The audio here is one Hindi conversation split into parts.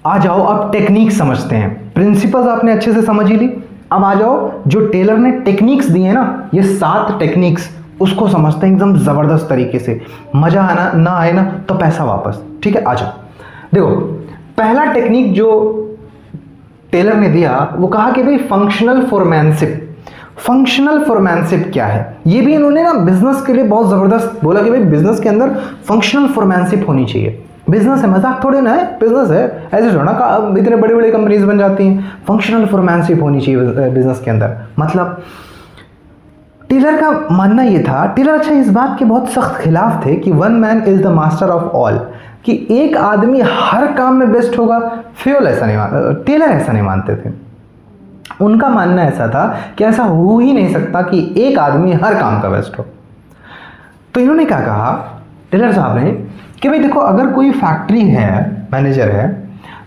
आ जाओ अब टेक्निक समझते हैं। प्रिंसिपल्स आपने अच्छे से समझ ही ली, अब आ जाओ जो टेलर ने टेक्निक्स दिए ना, ये 7 टेक्निक्स, उसको समझते हैं एकदम जबरदस्त तरीके से। मजा आना ना आए ना तो पैसा वापस। ठीक है, आ जाओ। देखो पहला टेक्निक जो टेलर ने दिया वो कहा कि भाई फंक्शनल फोरमैनशिप। फंक्शनल फोरमैनशिप क्या है, ये भी इन्होंने ना बिजनेस के लिए बहुत जबरदस्त बोला कि भाई बिजनेस के अंदर फंक्शनल फोरमैनशिप होनी चाहिए। बिजनेस है, मजाक थोड़े ना है, बिजनेस है, ऐसे थोड़ा ना इतने बड़ी बड़ी कंपनीज बन जाती हैं। फंक्शनल फोरमैनशिप होनी चाहिए बिजनेस के अंदर। मतलब टेलर का मानना ये था, टेलर अच्छा इस बात के बहुत सख्त खिलाफ थे कि one man is the master of all, कि एक आदमी हर काम में बेस्ट होगा। फ्योल ऐसा नहीं, टेलर ऐसा नहीं मानते थे। उनका मानना ऐसा था कि ऐसा हो ही नहीं सकता कि एक आदमी हर काम का बेस्ट हो। तो इन्होंने क्या कहा टेलर साहब ने कि भाई देखो अगर कोई फैक्ट्री है, मैनेजर है,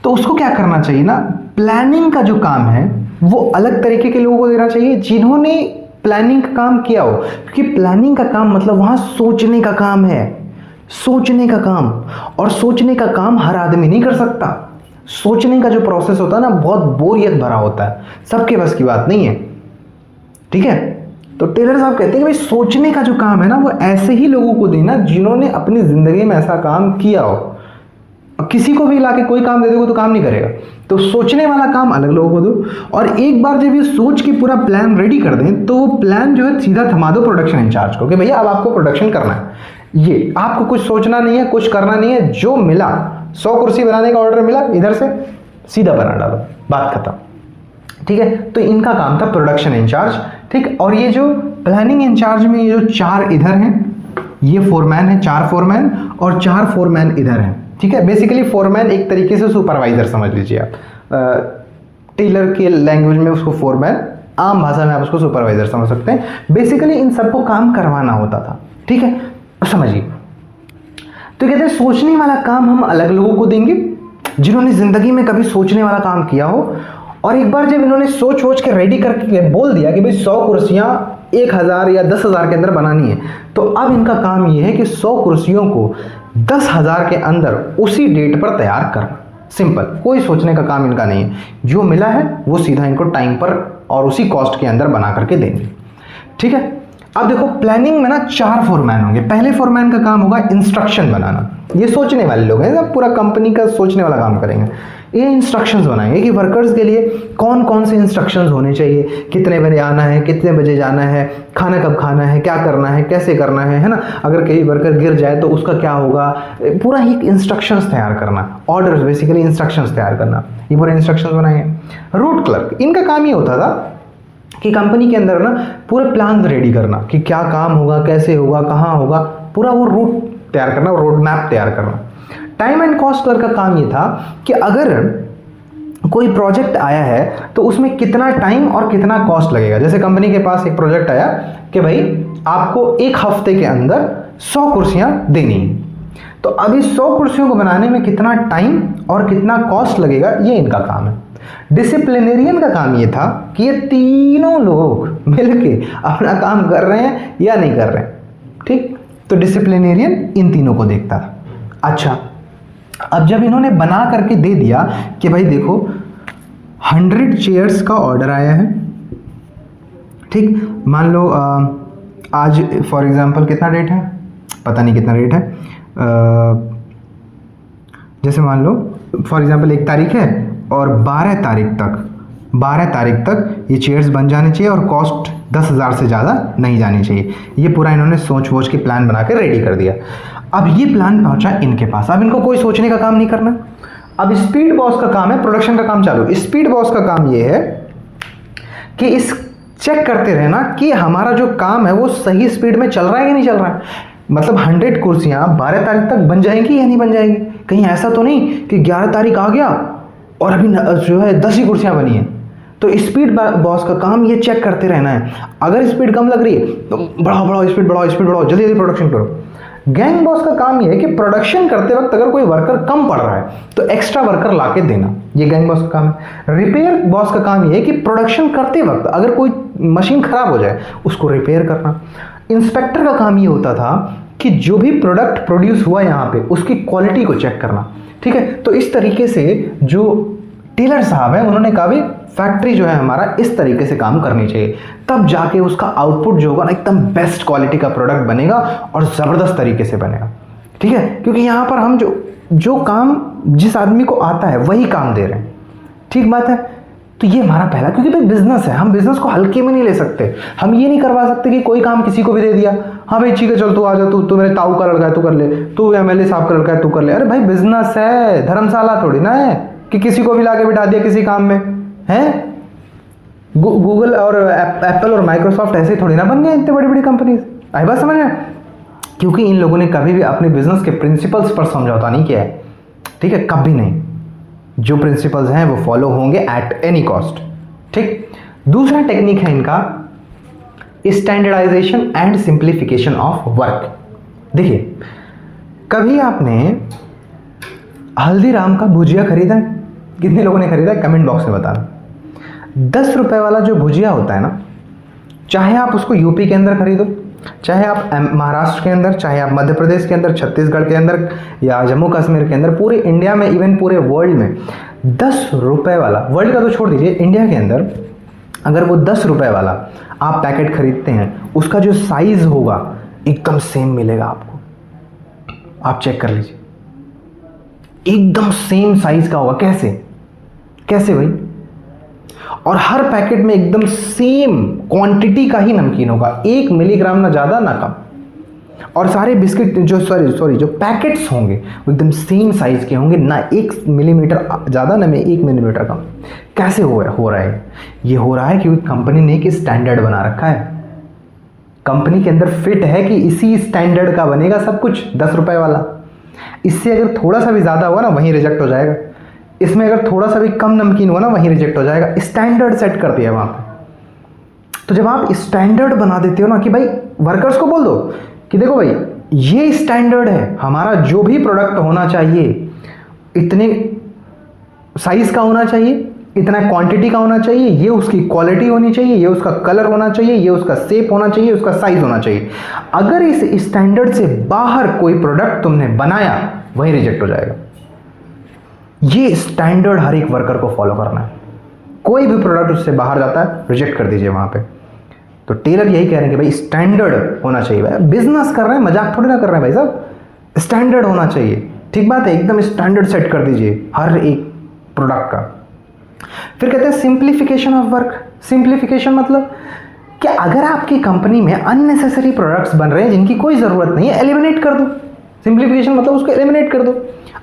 तो उसको क्या करना चाहिए ना, प्लानिंग का जो काम है वो अलग तरीके के लोगों को देना चाहिए जिन्होंने प्लानिंग का काम किया हो। क्योंकि प्लानिंग का काम मतलब वहां सोचने का काम है, सोचने का काम, और सोचने का काम हर आदमी नहीं कर सकता। सोचने का जो प्रोसेस होता है ना बहुत बोरियत भरा होता है, सबके बस की बात नहीं है। ठीक है, तो टेलर साहब कहते हैं कि भाई सोचने का जो काम है ना वो ऐसे ही लोगों को देना जिन्होंने अपनी जिंदगी में ऐसा काम किया हो। अब किसी को भी लाके कोई काम दे दोगे तो काम नहीं करेगा, तो सोचने वाला काम अलग लोगों को दो। और एक बार जब ये सोच के पूरा प्लान रेडी कर दें तो वो प्लान जो है सीधा थमा दो प्रोडक्शन इंचार्ज को कि भैया अब आपको प्रोडक्शन करना है, ये आपको कुछ सोचना नहीं है, कुछ करना नहीं है, जो मिला 100 कुर्सी बनाने का ऑर्डर मिला इधर से सीधा बना डालो, बात खत्म। ठीक है, तो इनका काम था प्रोडक्शन इंचार्ज। ठीक, और ये जो प्लानिंग इंचार्ज में ये जो 4 इधर हैं, ये फोरमैन है, 4 फोरमैन और 4 फोरमैन इधर हैं। ठीक है, बेसिकली फोरमैन एक तरीके से सुपरवाइजर समझ लीजिए आप, टेलर के लैंग्वेज में उसको फोरमैन, आम भाषा में आप उसको सुपरवाइजर समझ सकते हैं। बेसिकली इन सबको काम करवाना होता था। ठीक है, समझिए। तो कहते हैं सोचने वाला काम हम अलग लोगों को देंगे जिन्होंने जिंदगी में कभी सोचने वाला काम किया हो। और एक बार जब इन्होंने सोच के रेडी करके बोल दिया कि भाई 100 कुर्सियां 1000 या 10,000 के अंदर बनानी है, तो अब इनका काम ये है कि 100 कुर्सियों को 10,000 के अंदर उसी डेट पर तैयार करना। सिंपल, कोई सोचने का काम इनका नहीं है, जो मिला है वो सीधा इनको टाइम पर और उसी कॉस्ट के अंदर बना करके देंगे। ठीक है, अब देखो प्लानिंग में ना 4 फोरमैन होंगे। पहले फोरमैन का काम होगा इंस्ट्रक्शन बनाना, ये सोचने वाले लोग हैं, सब पूरा कंपनी का सोचने वाला काम करेंगे। ये इंस्ट्रक्शंस बनाएंगे कि वर्कर्स के लिए कौन कौन से इंस्ट्रक्शंस होने चाहिए, कितने बजे आना है, कितने बजे जाना है, खाना कब खाना है, क्या करना है, कैसे करना है ना। अगर कहीं वर्कर गिर जाए तो उसका क्या होगा, पूरा ही इंस्ट्रक्शंस तैयार करना, ऑर्डर्स, बेसिकली इंस्ट्रक्शंस तैयार करना, ये पूरे इंस्ट्रक्शंस बनाएंगे। रूट क्लर्क, इनका काम ये होता था कि कंपनी के अंदर ना पूरे प्लान रेडी करना कि क्या काम होगा, कैसे होगा, कहाँ होगा, पूरा वो रूट तैयार करना, रोड मैप तैयार करना। टाइम एंड कॉस्ट क्लर्क का काम ये था कि अगर कोई प्रोजेक्ट आया है तो उसमें कितना टाइम और कितना कॉस्ट लगेगा। जैसे कंपनी के पास एक प्रोजेक्ट आया कि भाई आपको 1 हफ्ते के अंदर 100 कुर्सियां देनी है, तो अभी 100 कुर्सियों को बनाने में कितना टाइम और कितना कॉस्ट लगेगा, ये इनका काम है। डिसिप्लिनेरियन का काम ये था कि ये तीनों लोग मिलके अपना काम कर रहे हैं या नहीं कर रहे हैं। ठीक, तो डिसिप्लिनेरियन इन तीनों को देखता था। अच्छा, अब जब इन्होंने बना करके दे दिया कि भाई देखो 100 चेयर्स का ऑर्डर आया है। ठीक, मान लो आज फॉर एग्जांपल कितना डेट है, पता नहीं कितना डेट है, जैसे मान लो फॉर एग्जांपल 1 तारीख है और 12 तारीख तक ये चेयर्स बन जाने चाहिए और कॉस्ट 10,000 से ज़्यादा नहीं जानी चाहिए। ये पूरा इन्होंने सोच के प्लान बना के रेडी कर दिया। अब ये प्लान पहुंचा इनके पास, अब इनको कोई सोचने का काम नहीं करना। अब स्पीड बॉस का काम है, प्रोडक्शन का काम चालू। स्पीड बॉस का काम ये है कि इस चेक करते रहना कि हमारा जो काम है वो सही स्पीड में चल रहा है कि नहीं चल रहा है। मतलब 100 कुर्सियाँ 12 तारीख तक बन जाएंगी या नहीं बन जाएंगी, कहीं ऐसा तो नहीं कि 11 तारीख आ गया और अभी जो है 10 ही कुर्सियाँ बनी हैं। तो स्पीड बॉस का काम ये चेक करते रहना है। अगर स्पीड कम लग रही है तो बढ़ाओ, स्पीड बढ़ाओ, जल्दी प्रोडक्शन करो। गैंग बॉस का काम ये है कि प्रोडक्शन करते वक्त अगर कोई वर्कर कम पड़ रहा है तो एक्स्ट्रा वर्कर लाके देना, ये गैंग बॉस का काम है। रिपेयर बॉस का काम ये है कि प्रोडक्शन करते वक्त अगर कोई मशीन खराब हो जाए उसको रिपेयर करना। इंस्पेक्टर का काम ये होता था कि जो भी प्रोडक्ट प्रोड्यूस हुआ यहाँ पे उसकी क्वालिटी को चेक करना। ठीक है, तो इस तरीके से जो टेलर साहब हैं उन्होंने कहा भी फैक्ट्री जो है हमारा इस तरीके से काम करनी चाहिए, तब जाके उसका आउटपुट जो होगा ना एकदम बेस्ट क्वालिटी का प्रोडक्ट बनेगा और ज़बरदस्त तरीके से बनेगा। ठीक है, क्योंकि यहाँ पर हम जो काम जिस आदमी को आता है वही काम दे रहे हैं। ठीक बात है, तो ये हमारा पहला, क्योंकि भाई बिजनेस है, हम बिजनेस को हल्के में नहीं ले सकते। हम ये नहीं करवा सकते कि कोई काम किसी को भी दे दिया, हाँ भाई ठीक है चल तू आ जा, तू मेरे ताऊ का लड़का है तू कर ले, तू एमएलए साहब का लड़का है तू कर ले। अरे भाई बिजनेस है, धर्मशाला थोड़ी ना है कि किसी को भी लाके बिठा दिया किसी काम में है। गूगल और एप्पल और माइक्रोसॉफ्ट ऐसे थोड़ी ना बन गए इतनी बड़ी बड़ी कंपनीज। आई बात समझ में? क्योंकि इन लोगों ने कभी भी अपने बिजनेस के प्रिंसिपल्स पर समझौता नहीं किया है। ठीक है, कभी नहीं। जो प्रिंसिपल्स हैं वो फॉलो होंगे एट एनी कॉस्ट। ठीक, दूसरा टेक्निक है इनका standardisation and simplification of work. देखिए, कभी आपने हल्दीराम का भुजिया खरीदा है? कितने लोगों ने खरीदा है? कमेंट बॉक्स में बताना। 10 रुपए वाला जो भुजिया होता है ना, चाहे आप उसको यूपी के अंदर खरीदो, चाहे आप महाराष्ट्र के अंदर, चाहे आप मध्य प्रदेश के अंदर, छत्तीसगढ़ के अंदर या जम्मू कश्मीर के अंदर, पूरे इंडिया में, इवन पूरे वर्ल्ड में 10 रुपए वाला, वर्ल्ड का तो छोड़ दीजिए, इंडिया के अंदर अगर वो 10 रुपए वाला आप पैकेट खरीदते हैं, उसका जो साइज होगा एकदम सेम मिलेगा आपको। आप चेक कर लीजिए, एकदम सेम साइज का होगा। कैसे भाई? और हर पैकेट में एकदम सेम क्वांटिटी का ही नमकीन होगा, 1 मिलीग्राम ना ज़्यादा ना कम। और सारे बिस्किट जो जो पैकेट्स होंगे वो एकदम सेम साइज के होंगे, ना 1 मिलीमीटर ज़्यादा ना 1 मिलीमीटर कम। कैसे हो रहा है? ये हो रहा है क्योंकि कंपनी ने एक स्टैंडर्ड बना रखा है। कंपनी के अंदर फिट है कि इसी स्टैंडर्ड का बनेगा सब कुछ। 10 रुपए वाला, इससे अगर थोड़ा सा भी ज़्यादा हुआ ना वहीं रिजेक्ट हो जाएगा, इसमें अगर थोड़ा सा भी कम नमकीन हुआ ना वहीं रिजेक्ट हो जाएगा। स्टैंडर्ड सेट कर दिया वहाँ पे। तो जब आप स्टैंडर्ड बना देते हो ना कि भाई वर्कर्स को बोल दो कि देखो भाई ये स्टैंडर्ड है, हमारा जो भी प्रोडक्ट होना चाहिए इतने साइज का होना चाहिए, इतना क्वांटिटी का होना चाहिए, ये उसकी क्वालिटी होनी चाहिए, ये उसका कलर होना चाहिए, ये उसका शेप होना चाहिए, उसका साइज होना चाहिए। अगर इस स्टैंडर्ड से बाहर कोई प्रोडक्ट तुमने बनाया वहीं रिजेक्ट हो जाएगा। ये स्टैंडर्ड हर एक वर्कर को फॉलो करना है। कोई भी प्रोडक्ट उससे बाहर जाता है रिजेक्ट कर दीजिए वहां पे। तो टेलर यही कह रहे हैं कि भाई स्टैंडर्ड होना चाहिए। भाई बिजनेस कर रहे हैं, मजाक थोड़ी ना कर रहे हैं भाई साहब, स्टैंडर्ड होना चाहिए। ठीक बात है, एकदम स्टैंडर्ड सेट कर दीजिए हर एक प्रोडक्ट का। फिर कहते हैं सिंप्लीफिकेशन ऑफ वर्क। सिंप्लीफिकेशन मतलब कि अगर आपकी कंपनी में अननेसेसरी प्रोडक्ट्स बन रहे हैं जिनकी कोई ज़रूरत नहीं है, एलिमिनेट कर दो। सिंप्लीफिकेशन मतलब उसको एलिमिनेट कर दो।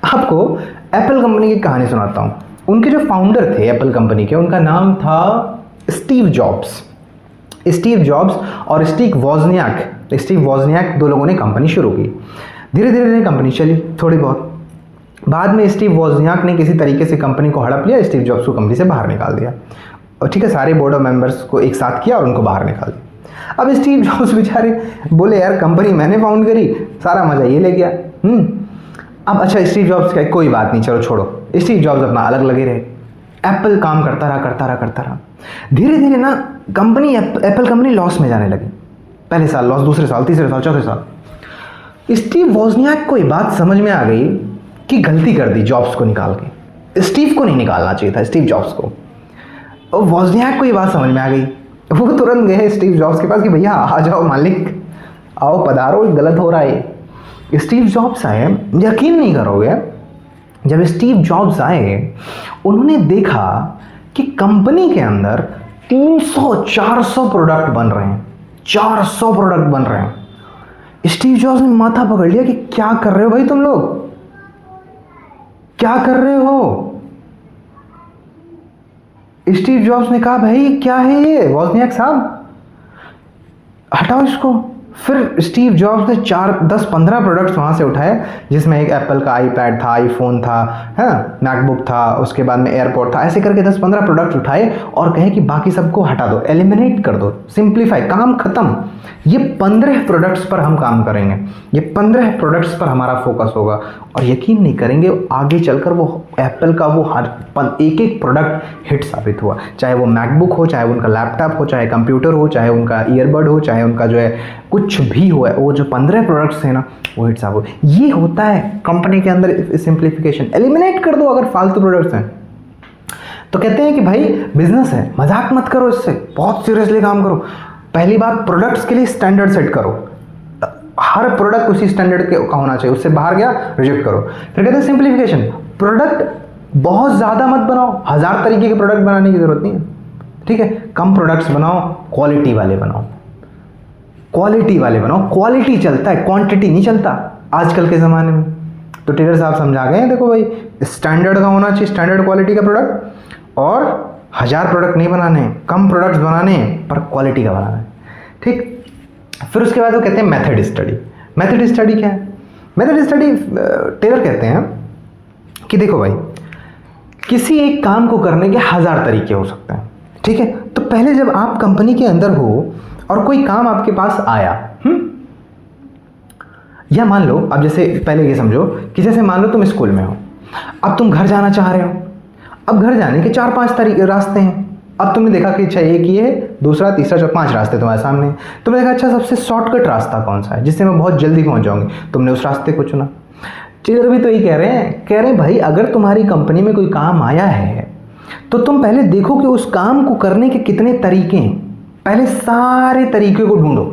आपको एप्पल कंपनी की कहानी सुनाता हूँ। उनके जो फाउंडर थे एप्पल कंपनी के, उनका नाम था स्टीव जॉब्स। स्टीव जॉब्स और स्टीव वॉजनियाक 2 लोगों ने कंपनी शुरू की। धीरे धीरे कंपनी चली थोड़ी बहुत। बाद में स्टीव वॉजनियाक ने किसी तरीके से कंपनी को हड़प लिया, स्टीव जॉब्स को कंपनी से बाहर निकाल दिया। और ठीक है, सारे बोर्ड ऑफ मेंबर्स को एक साथ किया और उनको बाहर निकाल दिया। अब स्टीव जॉब्स बेचारे बोले यार कंपनी मैंने फाउंड करी, सारा मजा ये ले गया। अब अच्छा स्टीव जॉब्स का कोई बात नहीं, चलो छोड़ो। स्टीव जॉब्स अपना अलग लगे रहे, एप्पल काम करता रहा। धीरे धीरे ना कंपनी एप्पल कंपनी लॉस में जाने लगी। पहले साल लॉस, दूसरे साल, तीसरे साल, चौथे साल। स्टीव वॉजनियाक को ये बात समझ में आ गई कि गलती कर दी जॉब्स को निकाल के। स्टीव को नहीं निकालना चाहिए था, स्टीव जॉब्स को। और वॉजनियाक को ये बात समझ में आ गई। वो तुरंत गए स्टीव जॉब्स के पास कि भैया आ जाओ मालिक, आओ पधारो, गलत हो रहा है। स्टीव जॉब्स आए, यकीन नहीं करोगे, जब स्टीव जॉब्स आए उन्होंने देखा कि कंपनी के अंदर 300-400 प्रोडक्ट बन रहे हैं। 400 प्रोडक्ट बन रहे हैं। स्टीव जॉब्स ने माथा पकड़ लिया कि क्या कर रहे हो भाई तुम लोग, क्या कर रहे हो। स्टीव जॉब्स ने कहा भाई क्या है ये वॉजनियाक साहब, हटाओ इसको। फिर स्टीव जॉब्स ने 10-15 प्रोडक्ट्स वहाँ से उठाए, जिसमें एक एप्पल का आईपैड था, आईफोन था, है ना, मैकबुक था, उसके बाद में एयरपोर्ट था। ऐसे करके 10-15 प्रोडक्ट्स उठाए और कहे कि बाकी सबको हटा दो, एलिमिनेट कर दो, सिंप्लीफाई, काम खत्म। ये 15 प्रोडक्ट्स पर हम काम करेंगे, ये 15 प्रोडक्ट्स पर हमारा फोकस होगा। और यकीन नहीं करेंगे आगे चलकर वो एप्पल का वो हर एक प्रोडक्ट हिट साबित हुआ। चाहे वो मैकबुक हो, चाहे उनका लैपटॉप हो, चाहे कंप्यूटर हो, चाहे उनका ईयरबड हो, चाहे उनका जो है कुछ कुछ भी हुआ है, वो जो 15 प्रोडक्ट्स हैं ना वो हिट साहब हो। ये होता है कंपनी के अंदर सिंप्लीफिकेशन। एलिमिनेट कर दो अगर फालतू प्रोडक्ट्स हैं। तो कहते हैं कि भाई बिजनेस है, मजाक मत करो इससे, बहुत सीरियसली काम करो। पहली बात, प्रोडक्ट्स के लिए स्टैंडर्ड सेट करो, हर प्रोडक्ट उसी स्टैंडर्ड का होना चाहिए, उससे बाहर गया रिजेक्ट करो। फिर कहते हैं सिंप्लीफिकेशन, प्रोडक्ट बहुत ज़्यादा मत बनाओ, 1000 तरीके के प्रोडक्ट बनाने की जरूरत नहीं है, ठीक है। कम प्रोडक्ट्स बनाओ, क्वालिटी वाले बनाओ, क्वालिटी वाले बनाओ। क्वालिटी चलता है, क्वांटिटी नहीं चलता आजकल के ज़माने में। तो टेलर साहब समझा गए हैं, देखो भाई स्टैंडर्ड का होना चाहिए, स्टैंडर्ड क्वालिटी का प्रोडक्ट, और 1000 प्रोडक्ट नहीं बनाने हैं, कम प्रोडक्ट्स बनाने हैं पर क्वालिटी का बनाना है, ठीक। फिर उसके बाद वो कहते हैं मेथड स्टडी। मेथड स्टडी क्या है? मेथड स्टडी टेलर कहते हैं कि देखो भाई, किसी एक काम को करने के 1000 तरीके हो सकते हैं, ठीक है। तो पहले जब आप कंपनी के अंदर हो और कोई काम आपके पास आया, या मान लो, अब जैसे पहले ये समझो कि जैसे मान लो तुम स्कूल में हो, अब तुम घर जाना चाह रहे हो। अब घर जाने के 4-5 रास्ते हैं। अब तुमने देखा कि अच्छा एक ये है, दूसरा, तीसरा, चौथा, 5 रास्ते तुम्हारे सामने। तुमने देखा अच्छा सबसे शॉर्टकट रास्ता कौन सा है जिससे मैं बहुत जल्दी पहुंच जाऊंगी, तुमने उस रास्ते को चुना। टीचर भी तो यही कह रहे हैं भाई, अगर तुम्हारी कंपनी में कोई काम आया है तो तुम पहले देखो कि उस काम को करने के कितने तरीके हैं। पहले सारे तरीके को ढूंढो,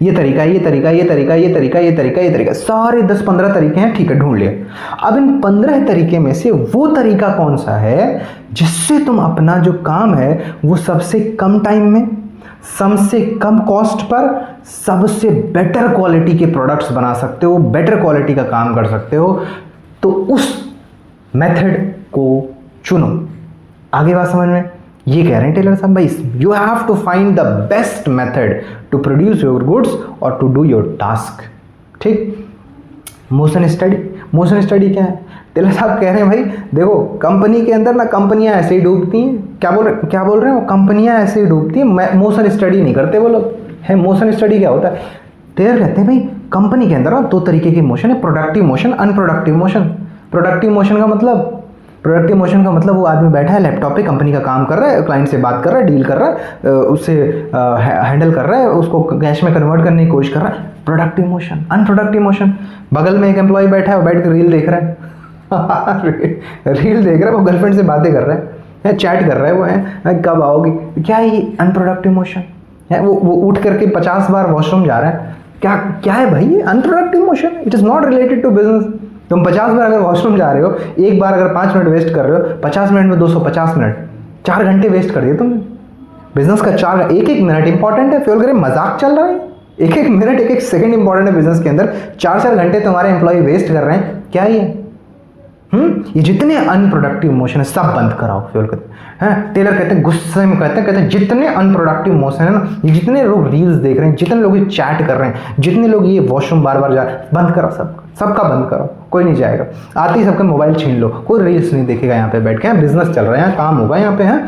ये तरीका, ये तरीका, ये तरीका, ये तरीका, ये तरीका, ये तरीका, सारे 10-15 तरीके हैं, ठीक है, ढूंढ लिए। अब इन 15 तरीके में से वो तरीका कौन सा है जिससे तुम अपना जो काम है वो सबसे कम टाइम में, सबसे कम कॉस्ट पर, सबसे बेटर क्वालिटी के प्रोडक्ट्स बना सकते हो, बेटर क्वालिटी का काम कर सकते हो। तो उस मेथड को चुनो। आगे बात समझ में? ये कह रहे हैं टेलर साहब भाई, you have to find the best method to produce your goods और टू डू योर टास्क, ठीक। Motion study. मोशन स्टडी क्या है? टेलर साहब कह रहे हैं भाई देखो, कंपनी के अंदर ना कंपनियां ऐसे ही डूबती हैं। क्या बोल रहे हैं वो? कंपनियां ऐसे ही डूबती हैं, मोशन स्टडी नहीं करते वो लोग। है मोशन स्टडी क्या होता है? टेलर कहते हैं भाई कंपनी के अंदर 2 तरीके की मोशन है, productive motion, unproductive motion. Productive motion का मतलब वो आदमी बैठा है लैपटॉप पे, कंपनी का काम कर रहा है, क्लाइंट से बात कर रहा है, डील कर रहा है, उससे हैंडल कर रहा है, उसको कैश में कन्वर्ट करने की कोशिश कर रहा है, प्रोडक्टिव मोशन। अनप्रोडक्टिव मोशन, बगल में एक एम्प्लॉय बैठा है, वो बैठ कर रील देख रहा है रील देख रहा है, वो गर्लफ्रेंड से बातें कर रहा है, चैट कर रहा है, वो है कब आओगी, क्या है ये? अनप्रोडक्टिव मोशन है। वो उठ करके 50 बार वॉशरूम जा रहा है, क्या है भाई ये? Unproductive motion. It is not related to business. तुम 50 बार अगर वॉशरूम जा रहे हो, एक बार अगर 5 मिनट वेस्ट कर रहे हो, 50 मिनट में 250 मिनट, 4 घंटे वेस्ट कर दिए तुमने। बिजनेस का एक मिनट इंपॉर्टेंट है, फ्यूल करे मजाक चल रहा है। एक मिनट, एक सेकंड इंपॉर्टेंट है बिजनेस के अंदर। 4 घंटे तुम्हारे एम्प्लॉय वेस्ट कर रहे हैं, क्या ये? ये जितने अनप्रोडक्टिव मोशन है सब बंद कराओ, फ्यूल कहते हैं। टेलर कहते हैं, गुस्से में कहते हैं जितने अनप्रोडक्टिव मोशन है ना, ये जितने लोग रील्स देख रहे हैं, जितने लोग ये चैट कर रहे हैं, जितने लोग ये वॉशरूम बार बार जा रहे हैं, बंद करो, सबका बंद करो, कोई नहीं जाएगा। आते ही सबका मोबाइल छीन लो, कोई रील्स नहीं देखेगा यहाँ पे बैठ के। बिजनेस चल रहा है, यहाँ काम होगा, यहाँ पे है,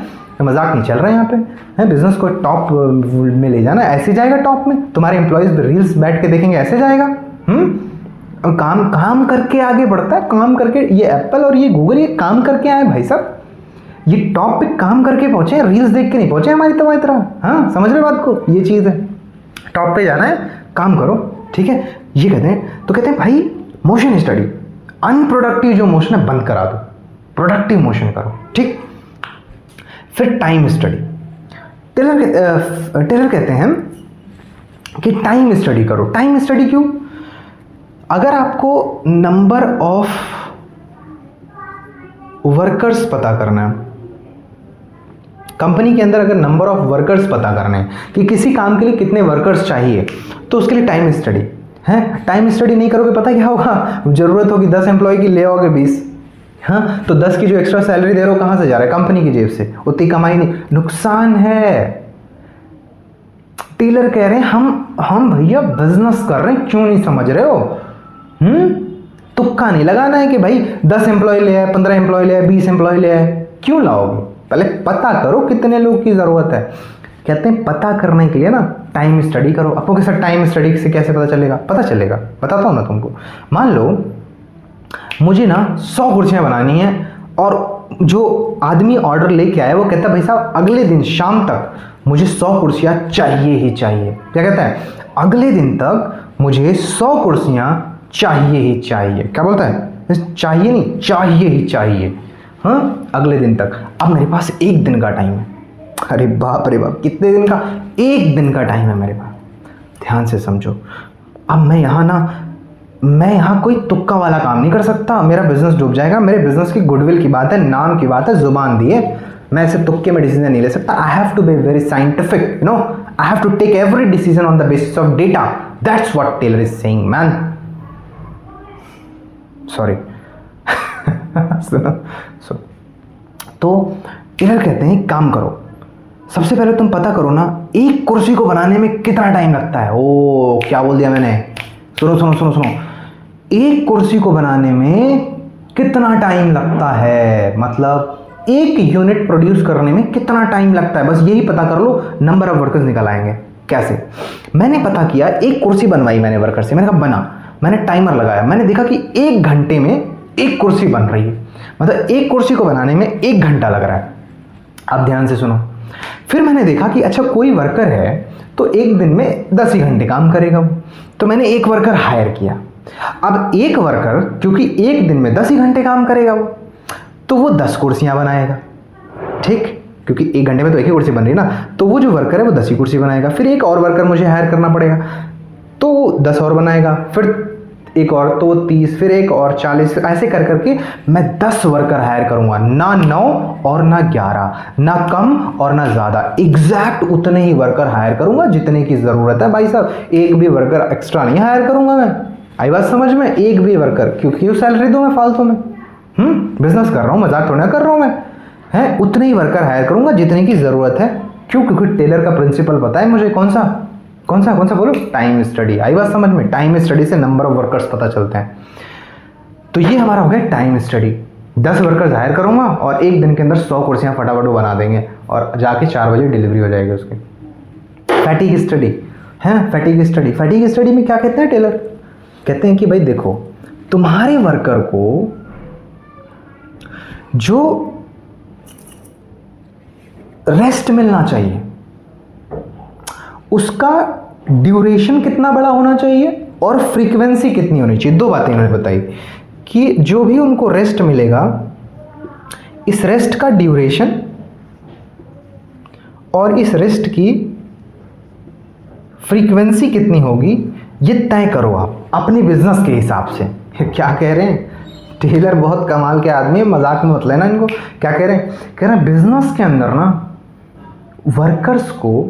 मजाक नहीं चल रहा है यहाँ पे, है। बिजनेस को टॉप में ले जाना, ऐसे जाएगा टॉप में। तुम्हारे एम्प्लॉयज रील्स बैठ के देखेंगे, ऐसे जाएगा। काम करके आगे बढ़ता है, काम करके। ये एप्पल और ये गूगल ये काम करके आए भाई साहब, ये टॉप पे काम करके पहुंचे, रील्स देख के नहीं पहुंचे हमारी तरह। हाँ, समझ रहे बात को? ये चीज़ है, टॉप पे जाना है, काम करो, ठीक है। ये कहते हैं, तो कहते हैं भाई मोशन स्टडी, अनप्रोडक्टिव जो मोशन है बंद करा दो, प्रोडक्टिव मोशन करो, ठीक। फिर टाइम स्टडी। टेलर कहते हैं कि टाइम स्टडी करो। टाइम स्टडी क्यों? अगर आपको नंबर ऑफ वर्कर्स पता करना है कंपनी के अंदर, अगर नंबर ऑफ वर्कर्स पता करने हैं कि किसी काम के लिए कितने वर्कर्स चाहिए, तो उसके लिए टाइम स्टडी है। टाइम स्टडी नहीं करोगे, पता क्या होगा? जरूरत होगी 10 एम्प्लॉय की, ले आओगे 20। हाँ, तो 10 की जो एक्स्ट्रा सैलरी दे रहे हो कहाँ से जा रहा है? कंपनी की जेब से। उतनी कमाई नहीं, नुकसान है। टेलर कह रहे हैं हम भैया बिजनेस कर रहे हैं, क्यों नहीं समझ रहे हो? तुक्का नहीं लगाना है कि भाई 10 एम्प्लॉय ले आए, 15 एम्प्लॉय ले आए, 20 एम्प्लॉय ले आए। क्यों लाओगे? पहले पता करो कितने लोग की जरूरत है। कहते हैं पता करने के लिए ना टाइम स्टडी करो। आपको कैसा टाइम स्टडी से कैसे पता चलेगा? बताता हूँ ना तुमको। मान लो मुझे ना 100 कुर्सियाँ बनानी है, और जो आदमी ऑर्डर लेके आया वो कहता भाई साहब अगले दिन शाम तक मुझे 100 कुर्सियाँ चाहिए ही चाहिए। क्या कहता है? अगले दिन तक मुझे 100 कुर्सियाँ चाहिए ही चाहिए। क्या बोलता है? चाहिए नहीं, चाहिए ही चाहिए। हाँ, अगले दिन तक। अब मेरे पास 1 दिन का टाइम है। अरे बाप रे बाप, कितने दिन का? 1 दिन का टाइम है मेरे पास। ध्यान से समझो। अब मैं यहाँ कोई तुक्का वाला काम नहीं कर सकता, मेरा बिजनेस डूब जाएगा। मेरे बिजनेस की गुडविल की बात है, नाम की बात है, जुबान दी है। मैं ऐसे तुक्के में डिसीजन नहीं ले सकता। I have to be very scientific, you know, I have to take every decision on the basis of data. That's what Taylor is saying man. Sorry. तो टेलर कहते हैं काम करो, सबसे पहले तुम पता करो ना एक कुर्सी को बनाने में कितना टाइम लगता है। ओ, क्या बोल दिया मैंने? सुनो सुनो सुनो सुनो, एक कुर्सी को बनाने में कितना टाइम लगता है, मतलब एक यूनिट प्रोड्यूस करने में कितना टाइम लगता है, बस यही पता कर लो, नंबर ऑफ वर्कर्स निकल आएंगे। कैसे? मैंने पता किया, एक कुर्सी बनवाई मैंने वर्कर से, मैंने कहा बना, मैंने टाइमर लगाया, मैंने देखा कि 1 घंटे में एक कुर्सी बन रही है, मतलब एक कुर्सी को बनाने में 1 घंटा लग रहा है। अब ध्यान से सुनो, फिर मैंने देखा कि अच्छा कोई वर्कर है तो एक दिन में 10 ही घंटे काम करेगा वो, तो मैंने एक वर्कर हायर किया। अब एक वर्कर क्योंकि एक दिन में 10 ही घंटे काम करेगा वो, तो वो 10 कुर्सियां बनाएगा, ठीक, क्योंकि 1 घंटे में तो एक ही कुर्सी बन रही है ना, तो वो जो वर्कर है वो 10 ही कुर्सी बनाएगा। फिर एक और वर्कर मुझे हायर करना पड़ेगा, तो वो 10 और बनाएगा, फिर एक और, तो 30, फिर एक और 40, ऐसे कर करके मैं 10 वर्कर हायर करूंगा, ना 9 और ना 11, ना कम और ना ज़्यादा, एग्जैक्ट उतने ही वर्कर हायर करूंगा जितने की ज़रूरत है। भाई साहब, एक भी वर्कर एक्स्ट्रा नहीं हायर करूंगा मैं। आई बात समझ में? एक भी वर्कर, क्योंकि सैलरी दूँ मैं फालतू में, बिजनेस कर रहा हूँ, मजाक थोड़ा कर रहा हूँ मैं, है उतने ही वर्कर हायर करूंगा जितने की ज़रूरत है। क्यों? क्योंकि टेलर का प्रिंसिपल पता है मुझे, कौन सा बोलो? Time study. आई बात समझ में? टाइम स्टडी से नंबर ऑफ वर्कर्स पता चलते हैं। तो ये हमारा हो गया टाइम स्टडी। 10 वर्कर्स हायर करूंगा और एक दिन के अंदर 100 कुर्सियां फटाफट बना देंगे और जाके 4 बजे डिलीवरी हो जाएगी उसकी। फैटिग स्टडी है, फैटिग स्टडी। फैटिग स्टडी में क्या कहते हैं टेलर? कहते हैं कि भाई देखो, तुम्हारे वर्कर को जो रेस्ट मिलना चाहिए उसका ड्यूरेशन कितना बड़ा होना चाहिए और फ्रीक्वेंसी कितनी होनी चाहिए। 2 बातें इन्होंने बताई कि जो भी उनको रेस्ट मिलेगा, इस रेस्ट का ड्यूरेशन और इस रेस्ट की फ्रीक्वेंसी कितनी होगी, ये तय करो आप अपने बिजनेस के हिसाब से। क्या कह रहे हैं टेलर? बहुत कमाल के आदमी है, मजाक में मत लेना इनको। क्या कह रहे हैं? कह रहे हैं बिजनेस के अंदर ना वर्कर्स को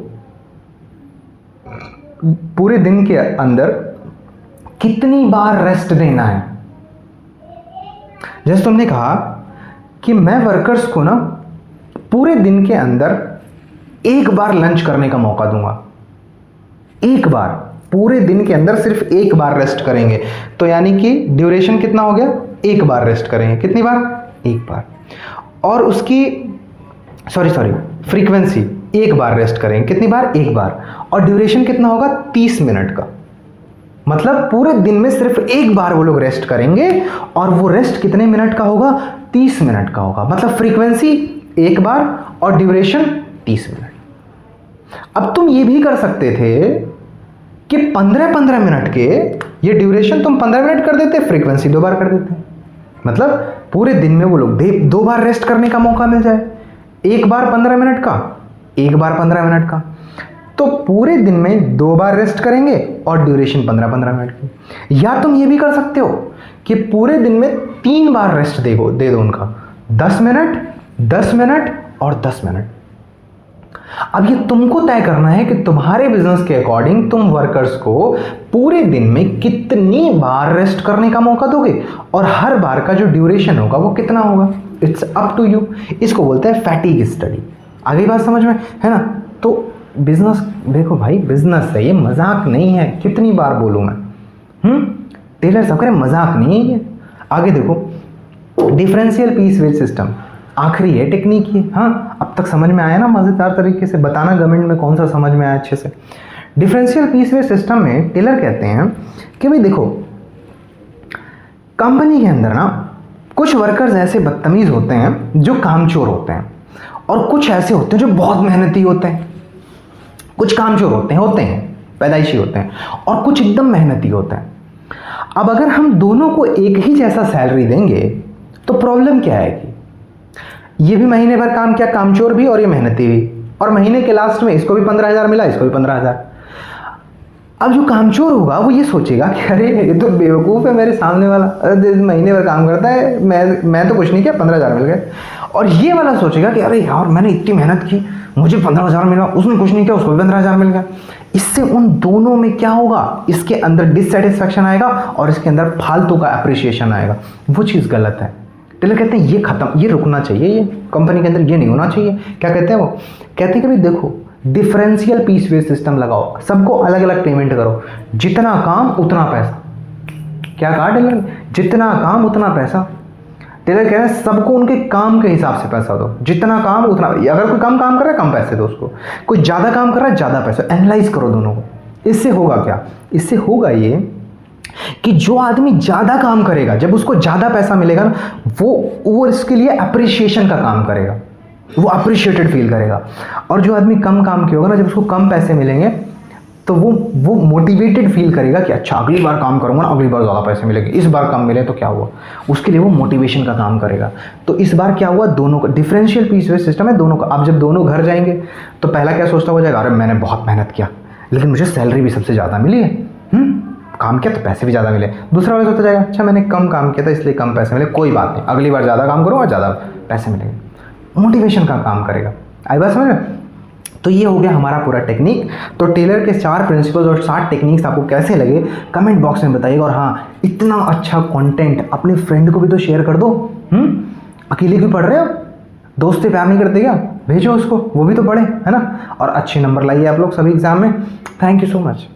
पूरे दिन के अंदर कितनी बार रेस्ट देना है। जैसे तुमने कहा कि मैं वर्कर्स को ना पूरे दिन के अंदर एक बार लंच करने का मौका दूंगा, एक बार, पूरे दिन के अंदर सिर्फ एक बार रेस्ट करेंगे, तो यानी कि ड्यूरेशन कितना हो गया? एक बार रेस्ट करेंगे। कितनी बार? एक बार। और उसकी फ्रीक्वेंसी, एक बार रेस्ट करेंगे। कितनी बार? एक बार। और ड्यूरेशन कितना होगा? 30 मिनट का। मतलब पूरे दिन में सिर्फ एक बार वो लोग रेस्ट करेंगे और वो रेस्ट कितने मिनट का होगा? 30 मिनट का होगा। मतलब फ्रीक्वेंसी एक बार और ड्यूरेशन 30 मिनट। अब तुम ये भी कर सकते थे कि 15-15 मिनट के ये ड्यूरेशन तुम 15 मिनट कर देते, फ्रीक्वेंसी 2 बार कर देते, मतलब पूरे दिन में वो लोग 2 बार रेस्ट करने का मौका मिल जाए। एक बार 15 मिनट का, एक बार 15 मिनट का, तो पूरे दिन में 2 बार रेस्ट करेंगे और ड्यूरेशन 15-15 मिनट की। या तुम ये भी कर सकते हो कि पूरे दिन में 3 बार रेस्ट दे दो उनका, 10 मिनट, 10 मिनट और 10 मिनट। अब ये तुमको तय करना है कि तुम्हारे बिजनेस के अकॉर्डिंग तुम वर्कर्स को पूरे दिन में कितनी बार रेस्ट करने का मौका दोगे और हर बार का जो ड्यूरेशन होगा वो कितना होगा। It's up to you. इसको बोलते हैं फैटिग स्टडी। आगे बात समझ में है ना? तो बिजनेस, देखो भाई बिजनेस है, ये मजाक नहीं है। कितनी बार बोलूँ मैं? टेलर सब करें, मजाक नहीं है ये। आगे देखो, डिफरेंशियल पीस वेज सिस्टम आखिरी है टेक्निक ये। हाँ, अब तक समझ में आया ना? मज़ेदार तरीके से बताना गवर्नमेंट में कौन सा समझ में आया अच्छे से। डिफरेंशियल पीस वेज सिस्टम में टेलर कहते हैं कि भाई देखो, कंपनी के अंदर ना कुछ वर्कर्स ऐसे बदतमीज होते हैं जो कामचोर होते हैं, और कुछ ऐसे होते हैं जो बहुत मेहनती होते हैं। कुछ कामचोर होते हैं पैदाइशी होते हैं, और कुछ एकदम मेहनती होते हैं। अब अगर हम दोनों को एक ही जैसा सैलरी देंगे तो प्रॉब्लम क्या आएगी? ये भी महीने भर काम किया, कामचोर भी और ये मेहनती भी, और महीने के लास्ट में इसको भी 15,000 मिला, इसको भी 15,000। अब जो कामचोर होगा वो ये सोचेगा कि अरे ये तो बेवकूफ़ है मेरे सामने वाला, अरे महीने भर काम करता है, मैं तो कुछ नहीं किया, 15,000 मिल गए। और ये वाला सोचेगा कि अरे यार मैंने इतनी मेहनत की, मुझे 15,000 मिला, उसने कुछ नहीं किया, उसको भी 15,000 मिल गया। इससे उन दोनों में क्या होगा? इसके अंदर डिससेटिस्फैक्शन आएगा और इसके अंदर फालतू का अप्रिसिएशन आएगा। वो चीज़ गलत है। टेलर कहते हैं ये खत्म, ये रुकना चाहिए, ये कंपनी के अंदर ये नहीं होना चाहिए। क्या कहते हैं वो? कहते हैं कि भाई देखो, डिफरेंशियल पीस बेस्ड सिस्टम लगाओ, सबको अलग अलग पेमेंट करो, जितना काम उतना पैसा। क्या कहा टेलर? जितना काम उतना पैसा। टेलर कह रहे हैं सबको उनके काम के हिसाब से पैसा दो, जितना काम उतना। अगर कोई कम काम कर रहा है कम पैसे दो उसको, कोई ज़्यादा काम कर रहा है ज़्यादा पैसे। एनालाइज करो दोनों को। इससे होगा क्या? इससे होगा ये कि जो आदमी ज़्यादा काम करेगा, जब उसको ज़्यादा पैसा मिलेगा ना, वो इसके लिए अप्रिशिएशन का काम करेगा, वो अप्रिशिएटेड फील करेगा। और जो आदमी कम काम किया होगा ना, जब उसको कम पैसे मिलेंगे तो वो मोटिवेटेड फील करेगा कि अच्छा अगली बार काम करूँगा ना, अगली बार ज़्यादा पैसे मिलेंगे, इस बार कम मिले तो क्या हुआ, उसके लिए वो मोटिवेशन का काम करेगा। तो इस बार क्या हुआ? दोनों का डिफरेंशियल पीस बेस्ड सिस्टम है दोनों का। अब जब दोनों घर जाएंगे तो पहला क्या सोचता हो जाएगा? अरे मैंने बहुत मेहनत किया लेकिन मुझे सैलरी भी सबसे ज़्यादा मिली है, काम किया तो पैसे भी ज़्यादा मिले। दूसरा वाला सोचता जाएगा अच्छा मैंने कम काम किया था इसलिए कम पैसे मिले, कोई बात नहीं, अगली बार ज़्यादा काम करूँगा, ज़्यादा पैसे मिलेंगे। मोटिवेशन का काम करेगा। आई बात समझ में? तो ये हो गया हमारा पूरा टेक्निक। तो टेलर के 4 प्रिंसिपल्स और 7 टेक्निक्स आपको कैसे लगे कमेंट बॉक्स में बताइएगा। और हाँ, इतना अच्छा कंटेंट अपने फ्रेंड को भी तो शेयर कर दो। अकेले क्यों पढ़ रहे हो? दोस्त से प्यार नहीं करते क्या? भेजो उसको, वो भी तो पढ़े, है ना। और अच्छे नंबर लाइए आप लोग सभी एग्जाम में। Thank you so much.